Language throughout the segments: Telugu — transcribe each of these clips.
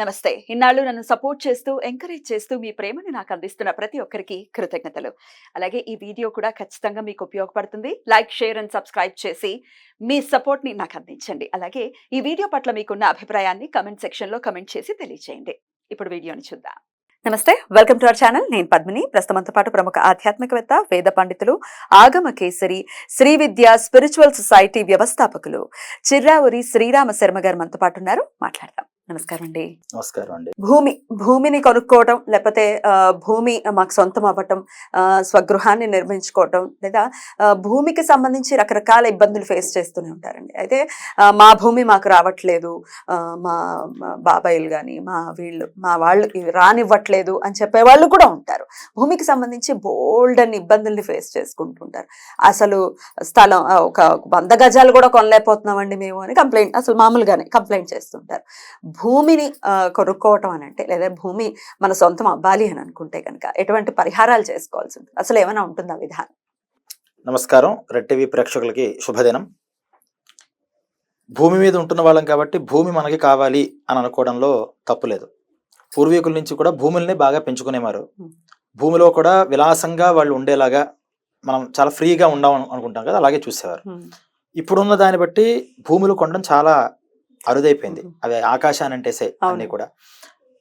నమస్తే. ఇన్నాళ్ళు నన్ను సపోర్ట్ చేస్తూ, ఎంకరేజ్ చేస్తూ మీ ప్రేమని నాకు అందిస్తున్న ప్రతి ఒక్కరికి కృతజ్ఞతలు. అలాగే ఈ వీడియో కూడా ఖచ్చితంగా మీకు ఉపయోగపడుతుంది. లైక్, షేర్ అండ్ సబ్స్క్రైబ్ చేసి మీ సపోర్ట్‌ని నాకు అందించండి. అలాగే ఈ వీడియో పట్ల మీకున్న అభిప్రాయాన్ని కామెంట్ సెక్షన్‌లో కామెంట్ చేసి తెలియజేయండి. ఇప్పుడు వీడియోని చూద్దాం. నమస్తే. Welcome to our channel. నేను పద్మిని. ప్రస్తుతంతో పాటు ప్రముఖ ఆధ్యాత్మికవేత్త, వేద పండితులు, ఆగమ కేసరి, శ్రీ విద్య స్పిరిచువల్ సొసైటీ వ్యవస్థాపకులు చిర్రావూరి శ్రీరామ శర్మ గారు మనతో పాటు ఉన్నారు. మాట్లాడదాం. నమస్కారం అండి. నమస్కారం అండి. భూమిని కొనుక్కోవటం, లేకపోతే భూమి మాకు సొంతం అవ్వటం, స్వగృహాన్ని నిర్మించుకోవటం, లేదా భూమికి సంబంధించి రకరకాల ఇబ్బందులు ఫేస్ చేస్తూనే ఉంటారండి. అయితే మా భూమి మాకు రావట్లేదు, మా బాబాయిలు కానీ మా వాళ్ళు ఇవి రానివ్వట్లేదు అని చెప్పేవాళ్ళు కూడా ఉంటారు. భూమికి సంబంధించి బోల్డ్ అని ఇబ్బందుల్ని ఫేస్ చేసుకుంటుంటారు. అసలు స్థలం ఒక 100 గజాలు కూడా కొనలేకపోతున్నామండి మేము అని అసలు మామూలుగానే కంప్లైంట్ చేస్తుంటారు. భూమిని కొనుక్కోవటం అని అంటే, లేదా భూమి మన సొంతం అవ్వాలి అని అనుకుంటే కనుక ఎటువంటి పరిహారాలు చేసుకోవాల్సి ఉంటుంది, అసలు ఏమైనా ఉంటుందా విధానం? నమస్కారం. రెడ్ టీవీ ప్రేక్షకులకి శుభదినం. భూమి మీద ఉంటున్న వాళ్ళం కాబట్టి భూమి మనకి కావాలి అని అనుకోవడంలో తప్పులేదు. పూర్వీకుల నుంచి కూడా భూముల్ని బాగా పెంచుకునేవారు. భూమిలో కూడా విలాసంగా వాళ్ళు ఉండేలాగా మనం చాలా ఫ్రీగా ఉండాం అనుకుంటాం కదా, అలాగే చూసేవారు. ఇప్పుడున్న దాన్ని బట్టి భూములు కొనడం చాలా అరుదైపోయింది. అవి ఆకాశాన్ని అంటేసే అన్ని కూడా.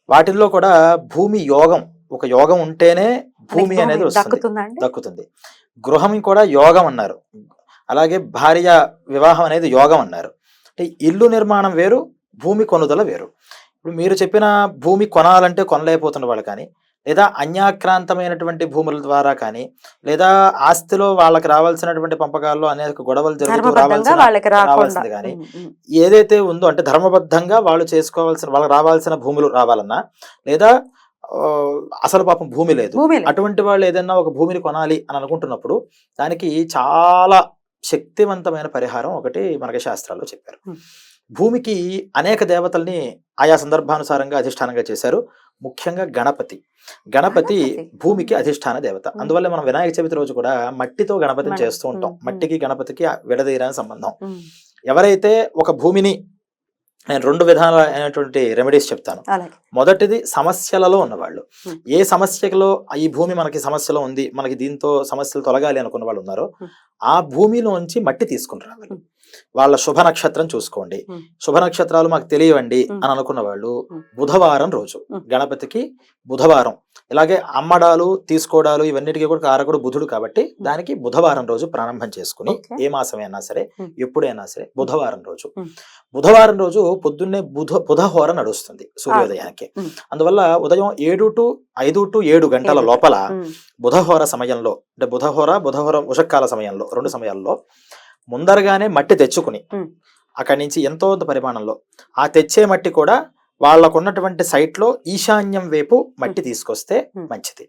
వాటిల్లో కూడా భూమి యోగం, ఒక యోగం ఉంటేనే భూమి అనేది దక్కుతుంది. గృహం కూడా యోగం అన్నారు. అలాగే భార్య వివాహం అనేది యోగం అన్నారు. అంటే ఇల్లు నిర్మాణం వేరు, భూమి కొనుదల వేరు. ఇప్పుడు మీరు చెప్పిన భూమి కొనాలంటే కొనలేకపోతున్న వాళ్ళు కానీ, లేదా అన్యాక్రాంతమైనటువంటి భూముల ద్వారా కానీ, లేదా ఆస్తిలో వాళ్ళకి రావాల్సినటువంటి పంపకాల్లో అనేక గొడవలు జరుగుతూ రావాల్సింది కానీ ఏదైతే ఉందో, అంటే ధర్మబద్ధంగా వాళ్ళకి రావాల్సిన భూములు రావాలన్నా, లేదా అసలు పాపం భూమి లేదు అటువంటి వాళ్ళు ఏదైనా ఒక భూమిని కొనాలి అని అనుకుంటున్నప్పుడు దానికి చాలా శక్తివంతమైన పరిహారం ఒకటి మనకి శాస్త్రాల్లో చెప్పారు. భూమికి అనేక దేవతల్ని ఆయా సందర్భానుసారంగా అధిష్టానంగా చేశారు. ముఖ్యంగా గణపతి భూమికి అధిష్టాన దేవత. అందువల్ల మనం వినాయక చవితి రోజు కూడా మట్టితో గణపతిని చేస్తూ ఉంటాం. మట్టికి గణపతికి విడదీయరాని సంబంధం. ఎవరైతే ఒక భూమిని, నేను 2 విధాలైనటువంటి రెమెడీస్ చెప్తాను. మొదటిది సమస్యలలో ఉన్నవాళ్ళు. ఏ సమస్యలో ఈ భూమి మనకి సమస్యలో ఉంది, మనకి దీంతో సమస్యలు తొలగాలి అనుకున్న వాళ్ళు ఉన్నారో ఆ భూమిలోంచి మట్టి తీసుకుని రావాలి. వాళ్ళ శుభ నక్షత్రం చూసుకోండి. శుభ నక్షత్రాలు మాకు తెలియవండి అని అనుకున్న వాళ్ళు బుధవారం రోజు, గణపతికి బుధవారం, ఇలాగే అమ్మడాలు తీసుకోవడాలు ఇవన్నిటికీ కూడా కారకుడు బుధుడు కాబట్టి దానికి బుధవారం రోజు ప్రారంభం చేసుకుని, ఏ మాసమైనా సరే ఎప్పుడైనా సరే బుధవారం రోజు పొద్దున్నే బుధహోర నడుస్తుంది సూర్యోదయానికి. అందువల్ల ఉదయం 5 to 7 గంటల లోపల బుధహోర సమయంలో, అంటే బుధహోర ఉషకాల సమయంలో, 2 సమయాల్లో ముందరగానే మట్టి తెచ్చుకుని అక్కడి నుంచి ఎంతో పరిమాణంలో ఆ తెచ్చే మట్టి కూడా వాళ్ళకున్నటువంటి సైట్ లో ఈశాన్యం వైపు మట్టి తీసుకొస్తే మంచిది.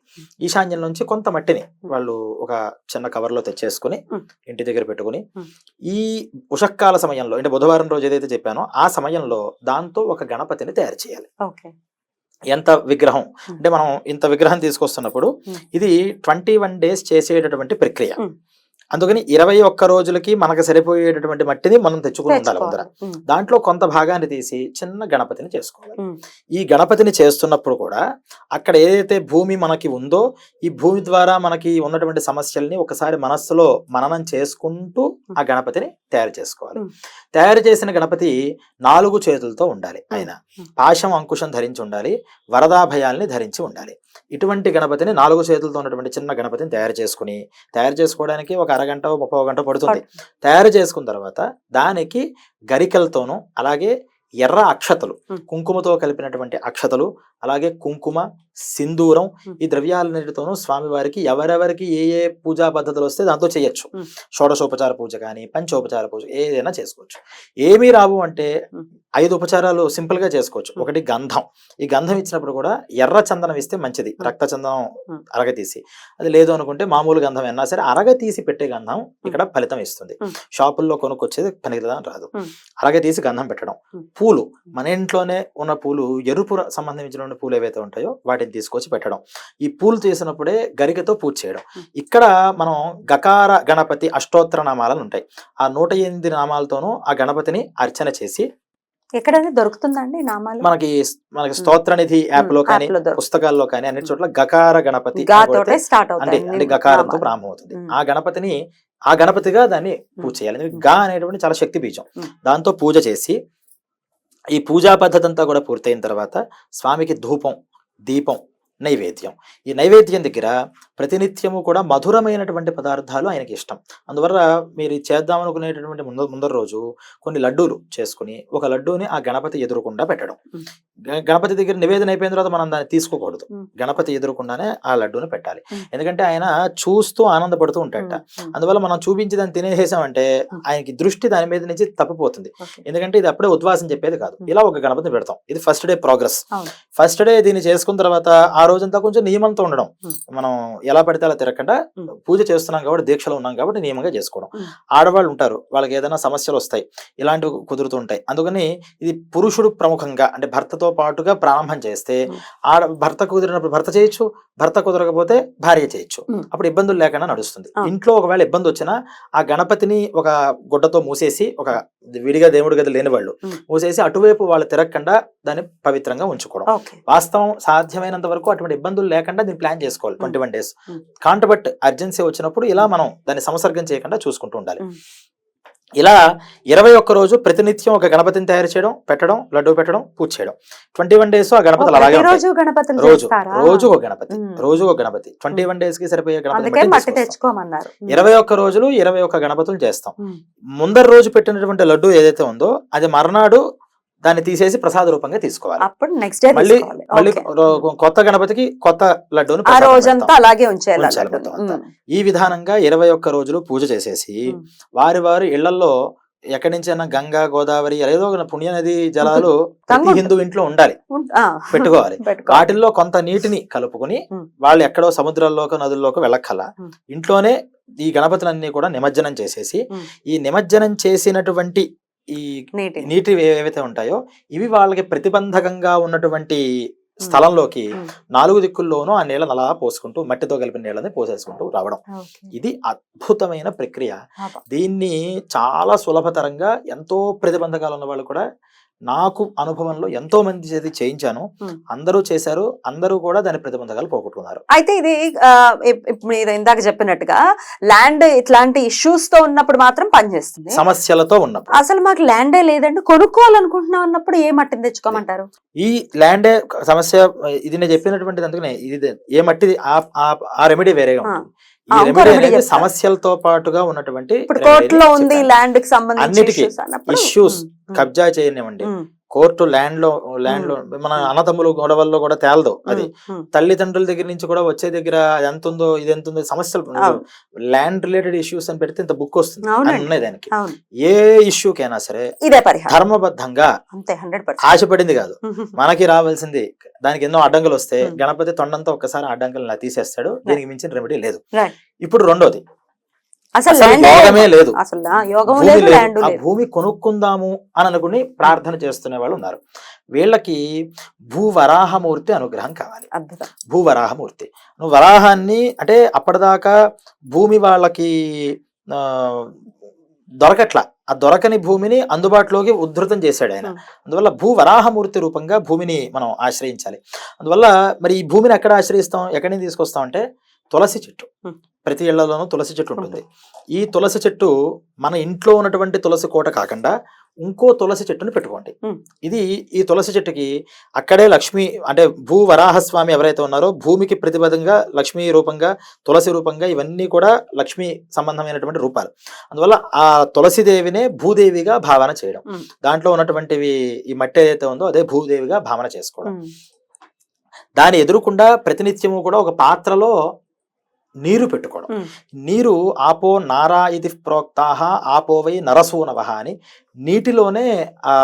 ఈశాన్యం నుంచి కొంత మట్టిని వాళ్ళు ఒక చిన్న కవర్ లో తెచ్చేసుకుని ఇంటి దగ్గర పెట్టుకుని, ఈ ఉషక్కాల సమయంలో, అంటే బుధవారం రోజు ఏదైతే చెప్పానో ఆ సమయంలో దాంతో ఒక గణపతిని తయారు చేయాలి. ఎంత విగ్రహం అంటే మనం ఇంత విగ్రహం తీసుకొస్తున్నప్పుడు ఇది 21 days చేసేటటువంటి ప్రక్రియ. అందుకని 21 రోజులకి మనకు సరిపోయేటటువంటి మట్టిని మనం తెచ్చుకుని ఉండాలి ముందర. దాంట్లో కొంత భాగాన్ని తీసి చిన్న గణపతిని చేసుకోవాలి. ఈ గణపతిని చేస్తున్నప్పుడు కూడా అక్కడ ఏదైతే భూమి మనకి ఉందో, ఈ భూమి ద్వారా మనకి ఉన్నటువంటి సమస్యల్ని ఒకసారి మనస్సులో మననం చేసుకుంటూ ఆ గణపతిని తయారు చేసుకోవాలి. తయారు చేసిన గణపతి 4 చేతులతో ఉండాలి. ఆయన పాశం అంకుశం ధరించి ఉండాలి, వరదాభయాల్ని ధరించి ఉండాలి. ఇటువంటి గణపతిని 4 చేతులతో ఉన్నటువంటి చిన్న గణపతిని తయారు చేసుకోవడానికి ఒక అరగంట 30 గంట పడుతుంది. తయారు చేసుకున్న తర్వాత దానికి గరికలతోనూ, అలాగే ఎర్ర అక్షతలు, కుంకుమతో కలిపినటువంటి అక్షతలు, అలాగే కుంకుమ, సింధూరం, ఈ ద్రవ్యాలన్నిటితోనూ స్వామివారికి ఎవరెవరికి ఏ ఏ పూజా పద్ధతులు వస్తే దాంతో చేయొచ్చు. షోడశోపచార పూజ కానీ, పంచోపచార పూజ ఏదైనా చేసుకోవచ్చు. ఏమీ రావు అంటే 5 ఉపచారాలు సింపుల్ గా చేసుకోవచ్చు. ఒకటి గంధం. ఈ గంధం ఇచ్చినప్పుడు కూడా ఎర్ర చందనం ఇస్తే మంచిది, రక్త చందనం అరగతీసి. అది లేదు అనుకుంటే మామూలు గంధం అయినా సరే అరగతీసి పెట్టే గంధం ఇక్కడ ఫలితం ఇస్తుంది. షాపుల్లో కొనుక్కొచ్చేది పనికిరాని రాదు. అరగతీసి గంధం పెట్టడం. పూలు, మన ఇంట్లోనే ఉన్న పూలు, ఎరుపు సంబంధించిన పూలు ఏవైతే ఉంటాయో వాటిని తీసుకొచ్చి పెట్టడం. ఈ పూలు చేసినప్పుడే గరికతో పూజ చేయడం. ఇక్కడ మనం గకార గణపతి అష్టోత్తర నామాలను ఉంటాయి. ఆ 108 నామాలతోనూ ఆ గణపతిని అర్చన చేసి ఎక్కడైనా దొరుకుతుందండి ఈ నామాలు? మనకి మనకి స్తోత్రనిధి యాప్ లో కానీ యాప్ లో దొరుకుతుంది. పుస్తకాల్లో కానీ అన్ని చోట్ల గకార గణపతి అని గాతోటే కొడితే స్టార్ట్ అంటే అవుతాయి అంటే అన్ని గకారంతో నామాలు. ప్రారంభం అవుతుంది. ఉమ్. ఆ గణపతిగా దాన్ని పూజ చేయాలి. ఎందుకంటే గా అనేటువంటి చాలా శక్తి బీజం. ఉమ్. దాంతో పూజ చేసి ఈ పూజా పద్ధతి అంతా కూడా పూర్తయిన తర్వాత స్వామికి ధూపం, దీపం, నైవేద్యం. ఈ నైవేద్యం దగ్గర ప్రతినిత్యము కూడా మధురమైనటువంటి పదార్థాలు ఆయనకి ఇష్టం. అందువల్ల మీరు ఇది చేద్దాం అనుకునేటటువంటి ముందర రోజు కొన్ని లడ్డూలు చేసుకుని ఒక లడ్డూని ఆ గణపతి ఎదురుకుండా పెట్టడం. గణపతి దగ్గర నివేదన అయిపోయిన తర్వాత మనం దాన్ని తీసుకోకూడదు. గణపతి ఎదురుకుండానే ఆ లడ్డూని పెట్టాలి. ఎందుకంటే ఆయన చూస్తూ ఆనందపడుతూ ఉంటాడట. అందువల్ల మనం చూపించి దాన్ని తినేసేసామంటే ఆయనకి దృష్టి దాని మీద నుంచి తప్పిపోతుంది. ఎందుకంటే ఇది అప్పుడే ఉద్వాసం చెప్పేది కాదు. ఇలా ఒక గణపతిని పెడతాం. ఇది first day progress. First day దీన్ని చేసుకున్న తర్వాత ఆ రోజంతా కొంచెం నియమంతో ఉండడం. మనం ఎలా పడితే అలా తిరగకుండా పూజ చేస్తున్నాం కాబట్టి, దీక్షలో ఉన్నాం కాబట్టి నియమంగా చేసుకోవడం. ఆడవాళ్ళు ఉంటారు, వాళ్ళకి ఏదైనా సమస్యలు వస్తాయి, ఇలాంటివి కుదురుతూ ఉంటాయి. అందుకని ఇది పురుషుడు ప్రముఖంగా అంటే భర్తతో పాటుగా ప్రారంభం చేస్తే భర్త కుదిరినప్పుడు భర్త చేయొచ్చు, భర్త కుదరకపోతే భార్య చేయొచ్చు. అప్పుడు ఇబ్బందులు లేకుండా నడుస్తుంది. ఇంట్లో ఒకవేళ ఇబ్బంది వచ్చినా ఆ గణపతిని ఒక గుడ్డతో మూసేసి, ఒక విడిగా దేవుడి గది లేని వాళ్ళు మూసేసి అటువైపు వాళ్ళు తిరగకుండా దాన్ని పవిత్రంగా ఉంచుకోవడం. వాస్తవం సాధ్యమైనంత వరకు అటువంటి ఇబ్బందులు లేకుండా దీన్ని ప్లాన్ చేసుకోవాలి. 21 days కాంట్రబట్ అర్జెన్సీ వచ్చినప్పుడు ఇలా మనం దాన్ని సంసర్గం చేయకుండా చూసుకుంటూ ఉండాలి. ఇలా 21 రోజు ప్రతినిత్యం ఒక గణపతిని తయారు చేయడం, పెట్టడం, లడ్డు పెట్టడం, పూజ చేయడం. 21 days ఆ గణపతులు అలాగే ఉంటాయి. రోజు ఒక గణపతి, రోజు ఒక గణపతి. 21 days కి సరిపోయే గణపతి 21 రోజులు 21 గణపతులు చేస్తాం. ముందర రోజు పెట్టినటువంటి లడ్డు ఏదైతే ఉందో అది మర్నాడు దాన్ని తీసేసి ప్రసాద రూపంగా తీసుకోవాలి. అప్పుడు నెక్స్ట్ డే మళ్ళీ కొత్త గణపతికి కొత్త లడ్డూని అలాగే ఉంచాలి. ఈ విధానంగా 21 రోజులు పూజ చేసేసి వారి ఇళ్లలో ఎక్కడి నుంచైనా గంగా, గోదావరి ఏదో పుణ్య నది జలాలు ప్రతి హిందూ ఇంట్లో ఉండాలి, పెట్టుకోవాలి. వాటిల్లో కొంత నీటిని కలుపుకుని వాళ్ళు ఎక్కడో సముద్రాల్లోకి నదుల్లోకి వెళ్ళక్కల ఇంట్లోనే ఈ గణపతులన్నీ కూడా నిమజ్జనం చేసేసి, ఈ నిమజ్జనం చేసినటువంటి ఈ నీటి ఏవైతే ఉంటాయో ఇవి వాళ్ళకి ప్రతిబంధకంగా ఉన్నటువంటి స్థలంలోకి 4 దిక్కుల్లోనూ ఆ నీళ్ళని అలా పోసుకుంటూ మట్టితో కలిపిన నీళ్ళని పోసేసుకుంటూ రావడం. ఇది అద్భుతమైన ప్రక్రియ. దీన్ని చాలా సులభతరంగా ఎంతో ప్రతిబంధకాలు ఉన్న వాళ్ళు కూడా, నాకు అనుభవంలో ఎంతో మంది చేతి చేయించాను, అందరూ చేశారు, అందరూ కూడా దాని ప్రతిబంధకాలు పోగొట్టుకున్నారు. అయితే ఇది మీరు ఇందాక చెప్పినట్టుగా ల్యాండ్ ఇట్లాంటి ఇష్యూస్ తో ఉన్నప్పుడు మాత్రం పనిచేస్తుంది. సమస్యలతో ఉన్నప్పుడు అసలు మాకు ల్యాండే లేదండి, కొనుక్కోవాలనుకుంటున్నాం అన్నప్పుడు ఏ మట్టిని తెచ్చుకోమంటారు? ఈ ల్యాండే సమస్య. ఇది నేను చెప్పినటువంటిది అందుకనే ఇది ఏ మట్టిది ఆ రెమెడీ వేరేగా ఉంటుంది. ఈ రెమెడీ అనేది సమస్యలతో పాటుగా ఉన్నటువంటి కోర్టులో ఉంది ల్యాండ్ కి సంబంధించి ఇష్యూస్. కబ్జా చేయనివ్వండి, కోర్టు ల్యాండ్ లో మన అన్నదమ్ములు గొడవల్లో కూడా తేలదు. అది తల్లిదండ్రుల దగ్గర నుంచి కూడా వచ్చే దగ్గర అది ఎంత ఉందో ఇది ఎంత ఉందో సమస్యలు. ల్యాండ్ రిలేటెడ్ ఇష్యూస్ అని పెడితే ఇంత బుక్ వస్తుంది ఉన్నాయి దానికి. ఏ ఇష్యూకైనా సరే ధర్మబద్ధంగా ఆశపడింది కాదు, మనకి రావాల్సింది. దానికి ఎన్నో అడ్డంకులు వస్తే గణపతి తొండంతో ఒక్కసారి అడ్డంకులు తీసేస్తాడు. దీనికి మించిన రెమెడీ లేదు. ఇప్పుడు రెండోది, అసలు యోగమే లేదు, ఆ భూమి కొనుక్కుందాము అని అనుకుని ప్రార్థన చేస్తున్న వాళ్ళు ఉన్నారు. వీళ్ళకి భూవరాహమూర్తి అనుగ్రహం కావాలి. భూవరాహమూర్తి వరాహాన్ని అంటే అప్పటిదాకా భూమి వాళ్ళకి దొరకట్లా, ఆ దొరకని భూమిని అందుబాటులోకి ఉద్ధృతం చేశాడు ఆయన. అందువల్ల భూవరాహమూర్తి రూపంగా భూమిని మనం ఆశ్రయించాలి. అందువల్ల మరి ఈ భూమిని ఎక్కడ ఆశ్రయిస్తాం, ఎక్కడి నుంచి తీసుకొస్తాం అంటే తులసి చెట్టు. ప్రతి ఇళ్లలోనూ తులసి చెట్టు ఉంటుంది. ఈ తులసి చెట్టు మన ఇంట్లో ఉన్నటువంటి తులసి కోట కాకుండా ఇంకో తులసి చెట్టుని పెట్టుకోండి. ఈ తులసి చెట్టుకి అక్కడే లక్ష్మి అంటే భూవరాహస్వామి ఎవరైతే ఉన్నారో భూమికి ప్రతిబద్ధంగా లక్ష్మీ రూపంగా, తులసి రూపంగా ఇవన్నీ కూడా లక్ష్మీ సంబంధమైనటువంటి రూపాలు. అందువల్ల ఆ తులసిదేవినే భూదేవిగా భావన చేయడం, దాంట్లో ఉన్నటువంటివి ఈ మట్టి ఏదైతే ఉందో అదే భూదేవిగా భావన చేసుకోవడం. దాని ఎదురుకుండా ప్రతినిత్యము కూడా ఒక పాత్రలో నీరు పెట్టుకోవడం. నీరు ఆపో నారా ఇది ప్రోక్తాహ ఆపోవై నరసూనవహ అని నీటిలోనే ఆ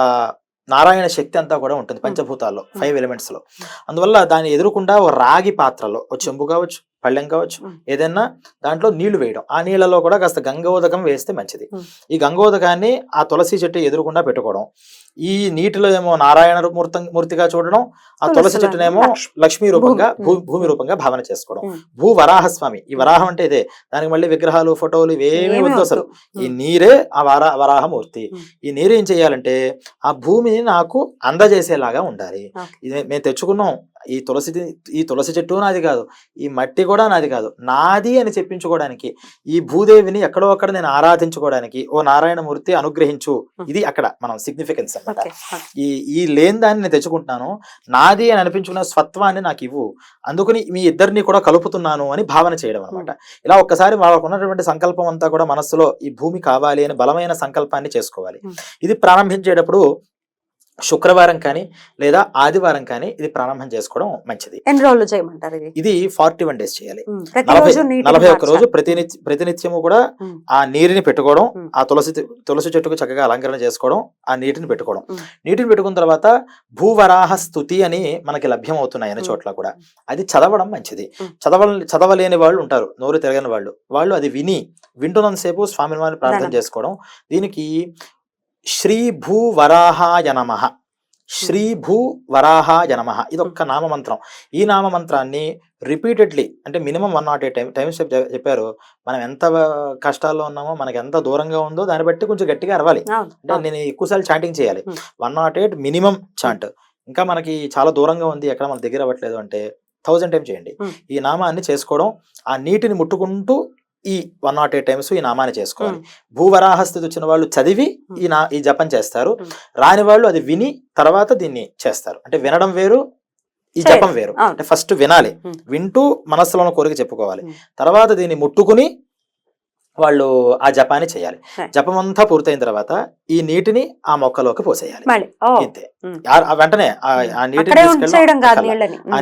నారాయణ శక్తి అంతా కూడా ఉంటుంది పంచభూతాల్లో, 5 elements లో. అందువల్ల దాన్ని ఎదురుకుండా ఒక రాగి పాత్రలో, ఒక చెంబు కావచ్చు, పళ్ళెం కావచ్చు, ఏదైనా దాంట్లో నీళ్లు వేయడం. ఆ నీళ్లలో కూడా కాస్త గంగోదకం వేస్తే మంచిది. ఈ గంగోదకాన్ని ఆ తులసి చెట్టు ఎదురుకుండా పెట్టుకోవడం. ఈ నీటిలో ఏమో నారాయణ మూర్తిగా చూడడం, ఆ తులసి చెట్టునేమో లక్ష్మీ రూపంగా భూమి రూపంగా భావన చేసుకోవడం. భూ వరాహస్వామి, ఈ వరాహం అంటే ఇదే, దానికి మళ్ళీ విగ్రహాలు ఫోటోలు ఇవేమీ వద్దు అసలు. ఈ నీరే ఆ వరాహమూర్తి. ఈ నీరు ఏం చేయాలంటే ఆ భూమిని నాకు అందజేసేలాగా ఉండాలి. ఇది మేము తెచ్చుకున్నాం, ఈ తులసి చెట్టు నాది కాదు, ఈ మట్టి కూడా నాది కాదు, నాది అని చెప్పించుకోవడానికి, ఈ భూదేవిని ఎక్కడో అక్కడ నేను ఆరాధించుకోవడానికి ఓ నారాయణమూర్తి అనుగ్రహించు, ఇది అక్కడ మనం సిగ్నిఫికెన్స్ అన్నమాట. ఈ లేని దాన్ని నేను తెచ్చుకుంటున్నాను, నాది అని అనిపించుకున్న స్వత్వాన్ని నాకు ఇవ్వు, అందుకని మీ ఇద్దరిని కూడా కలుపుతున్నాను అని భావన చేయడం అనమాట. ఇలా ఒక్కసారి వాళ్ళకు ఉన్నటువంటి సంకల్పం అంతా కూడా మనస్సులో ఈ భూమి కావాలి అని బలమైన సంకల్పాన్ని చేసుకోవాలి. ఇది ప్రారంభించేటప్పుడు శుక్రవారం కానీ లేదా ఆదివారం కానీ ఇది ప్రారంభం చేసుకోవడం మంచిది. ఎన్ని రోజులు చేయమంటారు ఇది 41 days చేయాలి. 41 రోజు ప్రతినిత్యము కూడా ఆ నీటిని పెట్టుకోవడం, ఆ తులసి చెట్టుకు చక్కగా అలంకరణ చేసుకోవడం, ఆ నీటిని పెట్టుకోవడం. నీటిని పెట్టుకున్న తర్వాత భూవరాహ స్తుతి అని మనకి లభ్యం అవుతున్నాయి అన్ని చోట్ల కూడా. అది చదవడం మంచిది. చదవలేని వాళ్ళు ఉంటారు, నోరు తిరగని వాళ్ళు అది వింటున్నంతసేపు స్వామి వారిని ప్రార్థన చేసుకోవడం. దీనికి శ్రీ భూ వరాహాయ నమః, శ్రీ భూ వరాహాయ నమః, ఇది ఒక్క నామమంత్రం. ఈ నామమంత్రాన్ని రిపీటెడ్లీ అంటే మినిమం 108 టైమ్స్ చెప్పారు. మనం ఎంత కష్టాల్లో ఉన్నామో, మనకి ఎంత దూరంగా ఉందో దాన్ని బట్టి కొంచెం గట్టిగా అరవాలి. అంటే నేను ఎక్కువసార్లు చాంటింగ్ చేయాలి. 108 మినిమం చాంట్. ఇంకా మనకి చాలా దూరంగా ఉంది, ఎక్కడ మన దగ్గర అవ్వట్లేదు అంటే 1000 టైమ్స్ చేయండి. ఈ నామాన్ని చేసుకోవడం, ఆ నీటిని ముట్టుకుంటూ ఈ 108 టైమ్స్ ఈ నామాన్ని చేసుకోవాలి. భూవరాహస్థితి వచ్చిన వాళ్ళు చదివి ఈ జపం చేస్తారు, రాని వాళ్ళు అది విని తర్వాత దీన్ని చేస్తారు. అంటే వినడం వేరు, ఈ జపం వేరు. అంటే ఫస్ట్ వినాలి, వింటూ మనస్సులో ఉన్న కోరిక చెప్పుకోవాలి, తర్వాత దీన్ని ముట్టుకుని వాళ్ళు ఆ జపాన్ని చేయాలి. జపం అంతా పూర్తయిన తర్వాత ఈ నీటిని ఆ మొక్కలోకి పోసేయాలి. ఇంతే, వెంటనే ఆ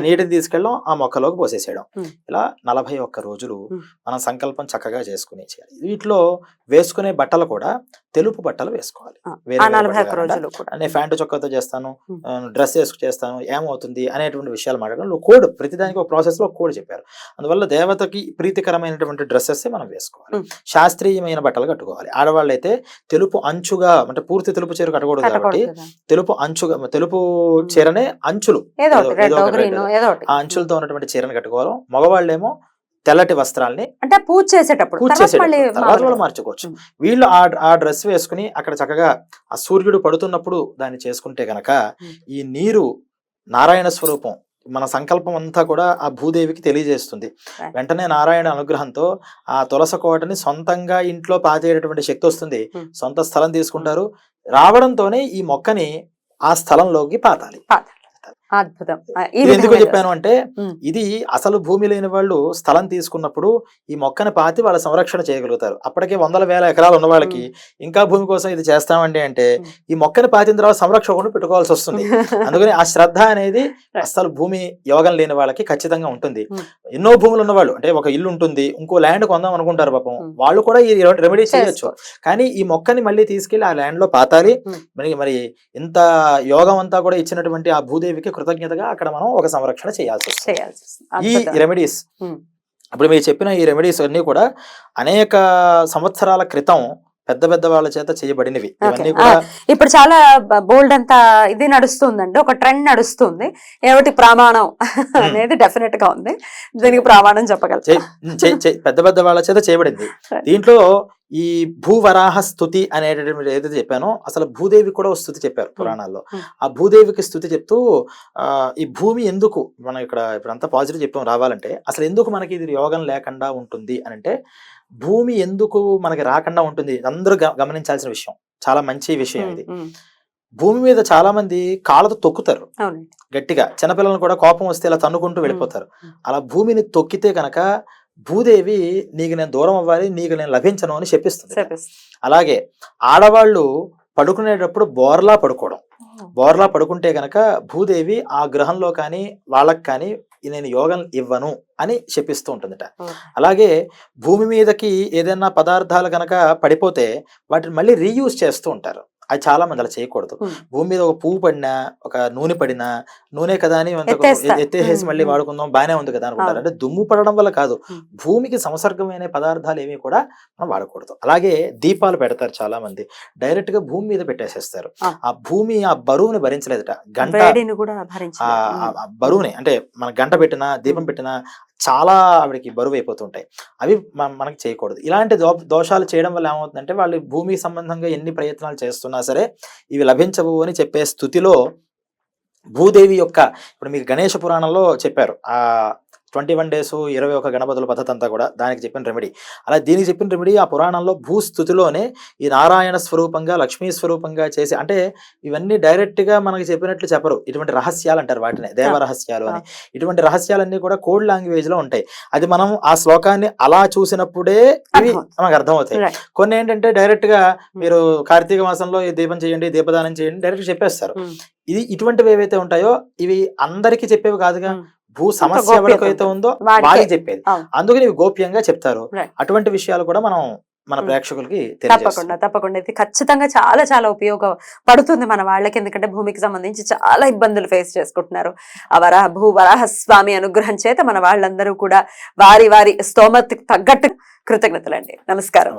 నీటిని తీసుకెళ్ళడం ఆ మొక్కలోకి పోసేసేయడం. ఇలా 41 రోజులు మనం సంకల్పం చక్కగా చేసుకుని చేయాలి. వీటిలో వేసుకునే బట్టలు కూడా తెలుపు బట్టలు వేసుకోవాలి. నేను ప్యాంటు చొక్కాతో చేస్తాను, డ్రెస్ వేసుకు చేస్తాను, ఏమవుతుంది అనేటువంటి విషయాలు మాట్లాడడం. కోడ్, ప్రతిదానికి ఒక ప్రాసెస్ లో కోడ్ చెప్పారు. అందువల్ల దేవతకి ప్రీతికరమైనటువంటి డ్రెస్సెస్ మనం వేసుకోవాలి. శాస్త్రీయమైన బట్టలు కట్టుకోవాలి. ఆడవాళ్ళు అయితే తెలుపు అంచుగా, అంటే పూర్తి తెలుపు చీర కట్టకూడదు కాబట్టి తెలుపు చీరనే అంచులు, ఆ అంచులతో ఉన్నటువంటి చీరను కట్టుకోవాలి. మగవాళ్ళేమో తెల్లటి వస్త్రాల్ని, అంటే పూజ చేసేటప్పుడు మార్చుకోవచ్చు. వీళ్ళు ఆ డ్రెస్ వేసుకుని అక్కడ చక్కగా ఆ సూర్యుడు పడుతున్నప్పుడు దాన్ని చేసుకుంటే గనక ఈ నీరు నారాయణ స్వరూపం, మన సంకల్పం అంతా కూడా ఆ భూదేవికి తెలియజేస్తుంది. వెంటనే నారాయణ అనుగ్రహంతో ఆ తులసి కోటని సొంతంగా ఇంట్లో పాతేటటువంటి శక్తి వస్తుంది. సొంత స్థలం తీసుకుంటారు. రావడంతోనే ఈ మొక్కని ఆ స్థలంలోకి పాతాలి. అద్భుతం. ఎందుకు చెప్పాను అంటే, ఇది అసలు భూమి లేని వాళ్ళు స్థలం తీసుకున్నప్పుడు ఈ మొక్కని పాతి వాళ్ళ సంరక్షణ చేయగలుగుతారు. అప్పటికే 100,000 ఎకరాలు ఉన్న వాళ్ళకి ఇంకా భూమి కోసం ఇది చేస్తామండి అంటే ఈ మొక్కని పాతిన తర్వాత సంరక్షకుడు పెట్టుకోవాల్సి వస్తుంది. అందుకని ఆ శ్రద్ధ అనేది అసలు భూమి యోగం లేని వాళ్ళకి ఖచ్చితంగా ఉంటుంది. ఎన్నో భూములు ఉన్న వాళ్ళు, అంటే ఒక ఇల్లు ఉంటుంది, ఇంకో ల్యాండ్ కొందాం అనుకుంటారు పాపం, వాళ్ళు కూడా ఈ రెమెడీ చేయొచ్చు. కానీ ఈ మొక్కని మళ్ళీ తీసుకెళ్లి ఆ ల్యాండ్ లో పాతాలి. మరి ఇంత యోగం అంతా కూడా ఇచ్చినటువంటి ఆ భూదేవికి కృతజ్ఞతగా అక్కడ మనం ఒక సంరక్షణ చేయాల్సి వస్తుంది. ఈ రెమెడీస్, ఇప్పుడు మీరు చెప్పిన ఈ రెమెడీస్ అన్ని కూడా అనేక సంవత్సరాల క్రితం పెద్ద వాళ్ళ చేత చేయబడినవి. ఇవన్నీ కూడా ఇప్పుడు చాలా బోల్డ్ అంతా ఇది నడుస్తుందండి, ఒక ట్రెండ్ నడుస్తుంది. ఏమిటి ప్రమాణం అనేది డెఫినెట్ గా ఉంది. దీనికి ప్రమాణం చెప్పగలరు. పెద్ద వాళ్ళ చేత చేయబడింది. దీంట్లో ఈ భూవరాహ స్తుతి అనేటటువంటి ఏదైతే చెప్పానో, అసలు భూదేవి కూడా స్తుతి చెప్పారు పురాణాల్లో. ఆ భూదేవికి స్తుతి చెప్తూ ఈ భూమి ఎందుకు మనం ఇప్పుడంతా పాజిటివ్ చెప్పాం రావాలంటే, అసలు ఎందుకు మనకి ఇది యోగం లేకుండా ఉంటుంది అని అంటే, భూమి ఎందుకు మనకి రాకుండా ఉంటుంది అందరూ గమనించాల్సిన విషయం, చాలా మంచి విషయం ఇది. భూమి మీద చాలా మంది కాళ్ళతో తొక్కుతారు గట్టిగా. చిన్నపిల్లలను కూడా కోపం వస్తే ఇలా తన్నుకుంటూ వెళ్ళిపోతారు. అలా భూమిని తొక్కితే కనుక భూదేవి నీకు నేను దూరం అవ్వాలి, నీకు నేను లభించను అని చెప్పిస్తుంది. అలాగే ఆడవాళ్ళు పడుకునేటప్పుడు బోర్లా పడుకుంటే గనక భూదేవి ఆ గ్రహంలో కానీ వాళ్ళకి కానీ నేను యోగం ఇవ్వను అని చెప్పిస్తూ ఉంటుందట. అలాగే భూమి మీదకి ఏదైనా పదార్థాలు కనుక పడిపోతే వాటిని మళ్ళీ రీయూజ్ చేస్తూ ఉంటారు. అది చాలా మంది అలా చేయకూడదు. భూమి మీద ఒక పువ్వు పడినా, ఒక నూనె పడినా, నూనె కదా అని ఎత్తేసేసి మళ్ళీ వాడుకుందాం బాగానే ఉంది కదా అనుకుంటారు. అంటే దుమ్ము పడడం వల్ల కాదు, భూమికి సంసర్గమైన పదార్థాలు ఏమి కూడా మనం వాడకూడదు. అలాగే దీపాలు పెడతారు చాలా మంది, డైరెక్ట్ గా భూమి మీద పెట్టేసేస్తారు. ఆ భూమి ఆ బరువుని భరించలేదట, గంట బరువుని, అంటే మన గంట పెట్టినా దీపం పెట్టినా చాలా ఆవిడకి బరువు అయిపోతుంటాయి. అవి మనకి చేయకూడదు. ఇలాంటి దోషాలు చేయడం వల్ల ఏమవుతుందంటే వాళ్ళు భూమికి సంబంధంగా ఎన్ని ప్రయత్నాలు చేస్తున్నా సరే ఇవి లభించవు అని చెప్పే స్థితిలో భూదేవి యొక్క, ఇప్పుడు మీకు గణేష పురాణంలో చెప్పారు ఆ 21 days 21 గణపతుల పద్ధతి అంతా కూడా, దానికి చెప్పిన రెమెడీ. అలా దీనికి చెప్పిన రెమెడీ ఆ పురాణంలో భూస్థుతిలోనే ఈ నారాయణ స్వరూపంగా లక్ష్మీ స్వరూపంగా చేసి, అంటే ఇవన్నీ డైరెక్ట్ గా మనకి చెప్పినట్లు చెప్పరు, ఇటువంటి రహస్యాలు అంటారు వాటిని, దేవ రహస్యాలు అని. ఇటువంటి రహస్యాలన్నీ కూడా కోడ్ లాంగ్వేజ్ లో ఉంటాయి. అది మనం ఆ శ్లోకాన్ని అలా చూసినప్పుడే ఇవి మనకు అర్థమవుతాయి. కొన్ని ఏంటంటే డైరెక్ట్ గా మీరు కార్తీక మాసంలో ఈ దీపం చేయండి, దీపదానం చేయండి డైరెక్ట్ చెప్పేస్తారు. ఇది ఇటువంటివి ఏవైతే ఉంటాయో ఇవి అందరికీ చెప్పేవి కాదుగా, భూ సమస్య ఎవరికైతే ఉందో వారికి చెప్పేది, అందుకని ఇవి గోప్యంగా చెప్తారు. అటువంటి విషయాలు కూడా మనం మన ప్రేక్షకులకి తప్పకుండా ఇది ఖచ్చితంగా చాలా చాలా ఉపయోగపడుతుంది మన వాళ్ళకి. ఎందుకంటే భూమికి సంబంధించి చాలా ఇబ్బందులు ఫేస్ చేసుకుంటున్నారు. ఆ వరాహస్వామి అనుగ్రహం చేత మన వాళ్ళందరూ కూడా వారి వారి స్తోమతకి తగ్గట్టు కృతజ్ఞతలండి. నమస్కారం.